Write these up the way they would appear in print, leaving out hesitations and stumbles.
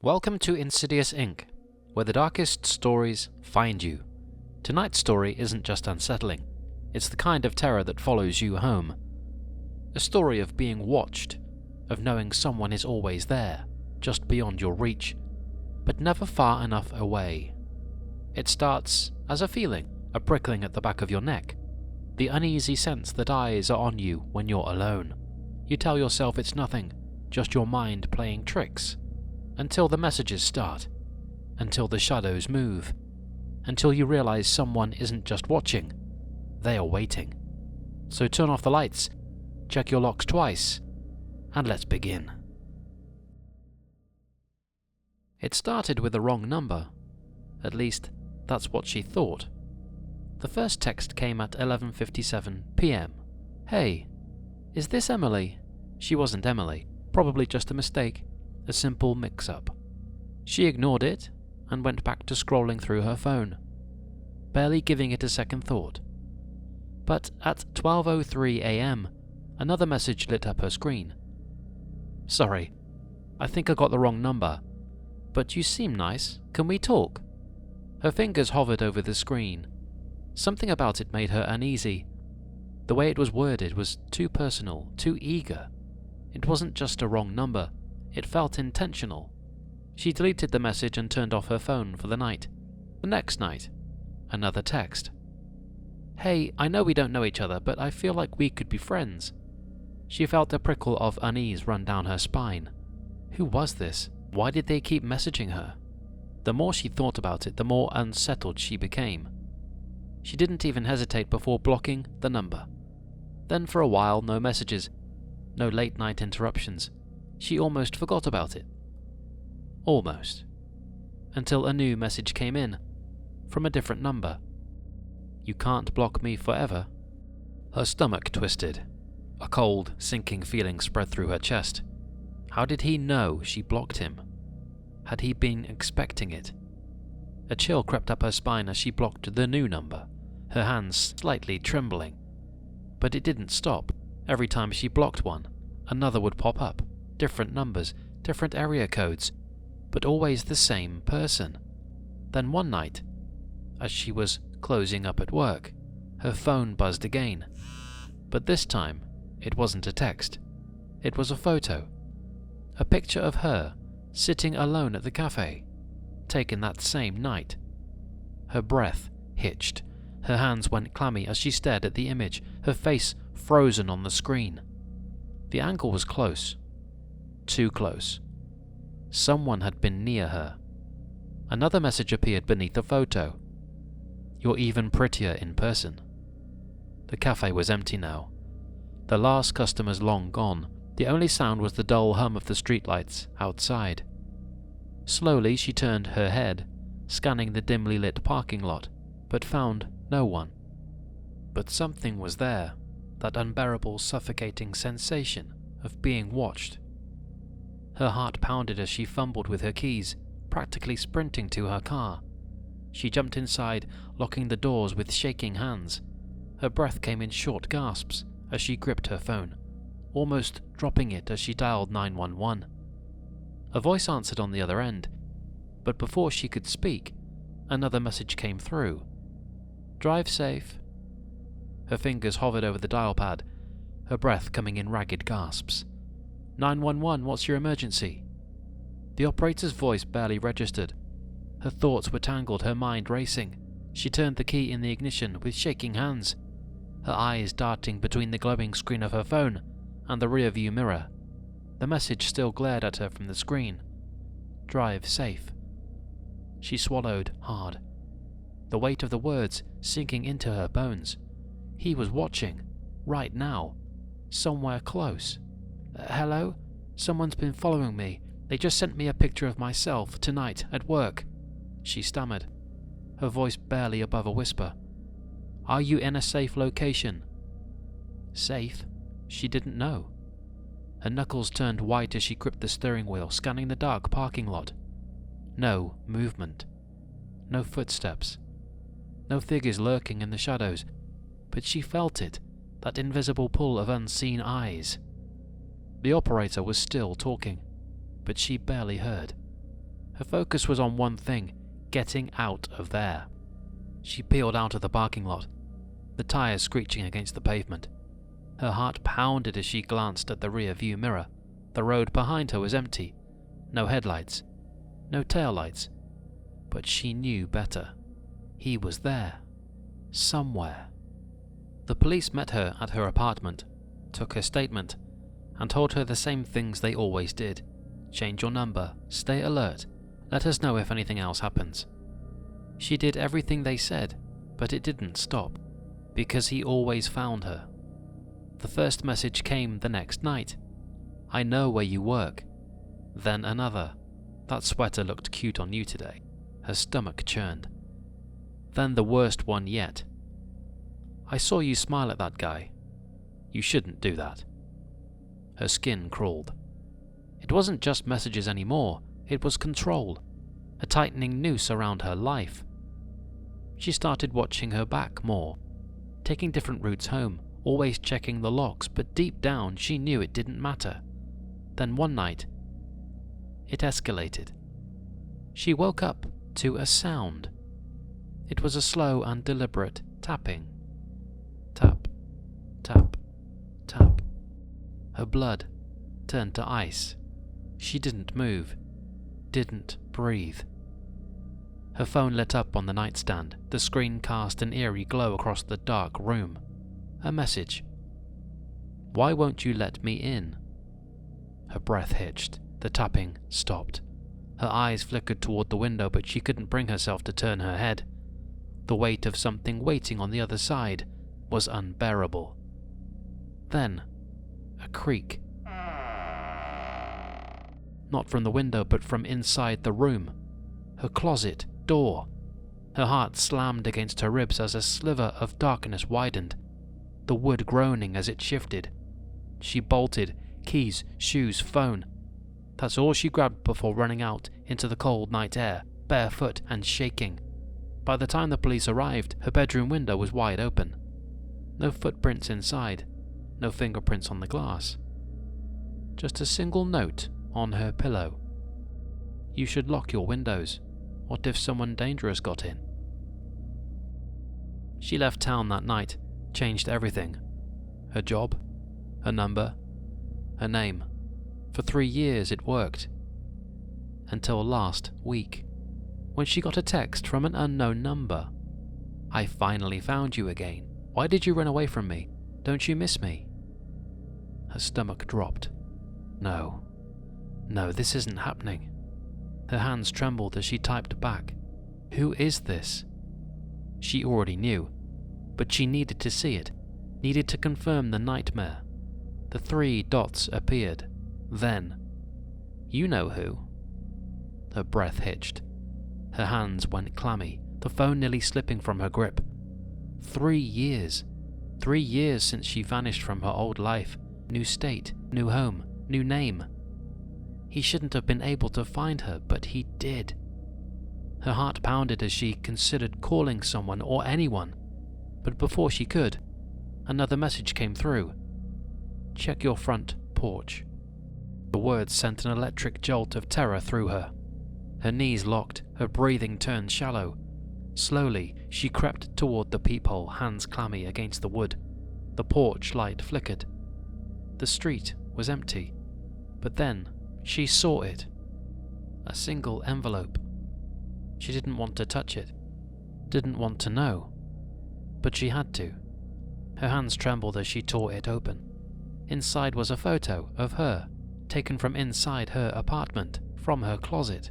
Welcome to Insidious Inc., where the darkest stories find you. Tonight's story isn't just unsettling, it's the kind of terror that follows you home. A story of being watched, of knowing someone is always there, just beyond your reach, but never far enough away. It starts as a feeling, a prickling at the back of your neck, the uneasy sense that eyes are on you when you're alone. You tell yourself it's nothing, just your mind playing tricks, until the messages start, until the shadows move, until you realize someone isn't just watching, they are waiting. So turn off the lights, check your locks twice, and let's begin. It started with the wrong number. At least, that's what she thought. The first text came at 11:57 p.m. Hey, is this Emily? She wasn't Emily, probably just a mistake, a simple mix-up. She ignored it and went back to scrolling through her phone, barely giving it a second thought. But at 12:03 a.m., another message lit up her screen. Sorry, I think I got the wrong number, but you seem nice, can we talk? Her fingers hovered over the screen. Something about it made her uneasy. The way it was worded was too personal, too eager. It wasn't just a wrong number, it felt intentional. She deleted the message and turned off her phone for the night. The next night, another text. Hey, I know we don't know each other, but I feel like we could be friends. She felt a prickle of unease run down her spine. Who was this? Why did they keep messaging her? The more she thought about it, the more unsettled she became. She didn't even hesitate before blocking the number. Then for a while, no messages, no late-night interruptions. She almost forgot about it. Almost. Until a new message came in, from a different number. You can't block me forever. Her stomach twisted. A cold, sinking feeling spread through her chest. How did he know she blocked him? Had he been expecting it? A chill crept up her spine as she blocked the new number, her hands slightly trembling. But it didn't stop. Every time she blocked one, another would pop up. Different numbers, different area codes, but always the same person. Then one night, as she was closing up at work, her phone buzzed again. But this time, it wasn't a text. It was a photo. A picture of her, sitting alone at the cafe, taken that same night. Her breath hitched. Her hands went clammy as she stared at the image, her face frozen on the screen. The angle was close. Too close. Someone had been near her. Another message appeared beneath the photo. You're even prettier in person. The cafe was empty now. The last customers long gone. The only sound was the dull hum of the streetlights outside. Slowly she turned her head, scanning the dimly lit parking lot, but found no one. But something was there, that unbearable, suffocating sensation of being watched. Her heart pounded as she fumbled with her keys, practically sprinting to her car. She jumped inside, locking the doors with shaking hands. Her breath came in short gasps as she gripped her phone, almost dropping it as she dialed 911. A voice answered on the other end, but before she could speak, another message came through. Drive safe. Her fingers hovered over the dial pad, her breath coming in ragged gasps. 911, what's your emergency? The operator's voice barely registered. Her thoughts were tangled, her mind racing. She turned the key in the ignition with shaking hands, her eyes darting between the glowing screen of her phone and the rearview mirror. The message still glared at her from the screen. Drive safe. She swallowed hard, the weight of the words sinking into her bones. He was watching, right now, somewhere close. Hello? Someone's been following me. They just sent me a picture of myself tonight at work. She stammered, her voice barely above a whisper. Are you in a safe location? Safe? She didn't know. Her knuckles turned white as she gripped the steering wheel, scanning the dark parking lot. No movement. No footsteps. No figures lurking in the shadows. But she felt it, that invisible pull of unseen eyes. The operator was still talking, but she barely heard. Her focus was on one thing: getting out of there. She peeled out of the parking lot, the tires screeching against the pavement. Her heart pounded as she glanced at the rear view mirror. The road behind her was empty. No headlights, no taillights. But she knew better. He was there. Somewhere. The police met her at her apartment, took her statement, and told her the same things they always did. Change your number, stay alert, let us know if anything else happens. She did everything they said, but it didn't stop, because he always found her. The first message came the next night. I know where you work. Then another. That sweater looked cute on you today. Her stomach churned. Then the worst one yet. I saw you smile at that guy. You shouldn't do that. Her skin crawled. It wasn't just messages anymore, it was control. A tightening noose around her life. She started watching her back more, taking different routes home, always checking the locks, but deep down she knew it didn't matter. Then one night, it escalated. She woke up to a sound. It was a slow and deliberate tapping. Tap, tap, tap. Her blood turned to ice. She didn't move, didn't breathe. Her phone lit up on the nightstand. The screen cast an eerie glow across the dark room. A message. Why won't you let me in? Her breath hitched. The tapping stopped. Her eyes flickered toward the window, but she couldn't bring herself to turn her head. The weight of something waiting on the other side was unbearable. Then, a creak. Not from the window, but from inside the room. Her closet door. Her heart slammed against her ribs as a sliver of darkness widened, the wood groaning as it shifted. She bolted, keys, shoes, phone. That's all she grabbed before running out into the cold night air, barefoot and shaking. By the time the police arrived, her bedroom window was wide open. No footprints inside, no fingerprints on the glass. Just a single note on her pillow. You should lock your windows. What if someone dangerous got in? She left town that night, changed everything. Her job, her number, her name. For 3 years it worked. Until last week, when she got a text from an unknown number. I finally found you again. Why did you run away from me? Don't you miss me? Her stomach dropped. No, this isn't happening. Her hands trembled as she typed back. Who is this? She already knew, but she needed to see it, needed to confirm the nightmare. The 3 dots appeared. Then, you know who. Her breath hitched. Her hands went clammy, the phone nearly slipping from her grip. 3 years. 3 years since she vanished from her old life. New state, new home, new name. He shouldn't have been able to find her, but he did. Her heart pounded as she considered calling someone or anyone. But before she could, another message came through. Check your front porch. The words sent an electric jolt of terror through her. Her knees locked, her breathing turned shallow. Slowly, she crept toward the peephole, hands clammy against the wood. The porch light flickered. The street was empty. But then, she saw it. A single envelope. She didn't want to touch it. Didn't want to know. But she had to. Her hands trembled as she tore it open. Inside was a photo of her, taken from inside her apartment, from her closet.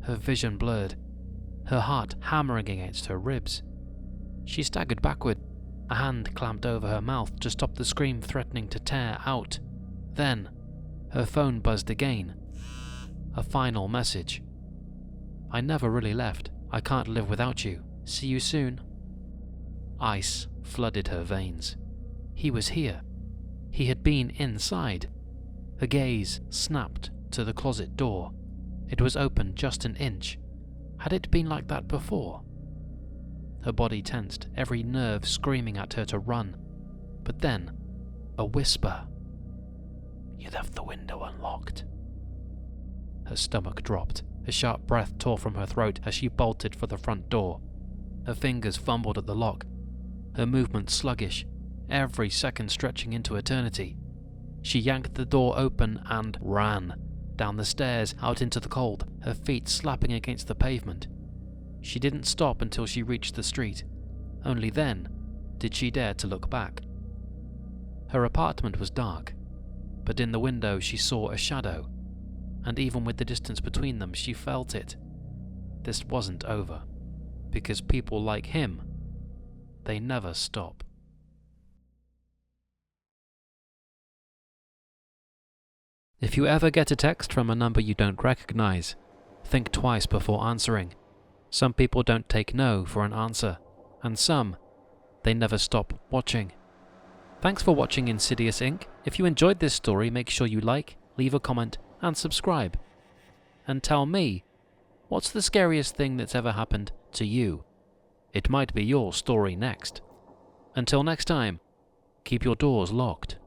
Her vision blurred, her heart hammering against her ribs. She staggered backward, a hand clamped over her mouth to stop the scream threatening to tear out. Then, her phone buzzed again. A final message. I never really left. I can't live without you. See you soon. Ice flooded her veins. He was here. He had been inside. Her gaze snapped to the closet door. It was open just an inch. Had it been like that before? Her body tensed, every nerve screaming at her to run. But then, a whisper. You left the window unlocked. Her stomach dropped A sharp breath tore from her throat as she bolted for the front door. Her fingers fumbled at the lock, her movement sluggish, every second stretching into eternity. She yanked the door open and ran, down the stairs, out into the cold, her feet slapping against the pavement. She didn't stop until she reached the street. Only then did she dare to look back. Her apartment was dark, but in the window she saw a shadow, and even with the distance between them, she felt it. This wasn't over, because people like him, they never stop. If you ever get a text from a number you don't recognize, think twice before answering. Some people don't take no for an answer, and some, they never stop watching. Thanks for watching Insidious Inc. If you enjoyed this story, make sure you like, leave a comment, and subscribe. And tell me, what's the scariest thing that's ever happened to you? It might be your story next. Until next time, keep your doors locked.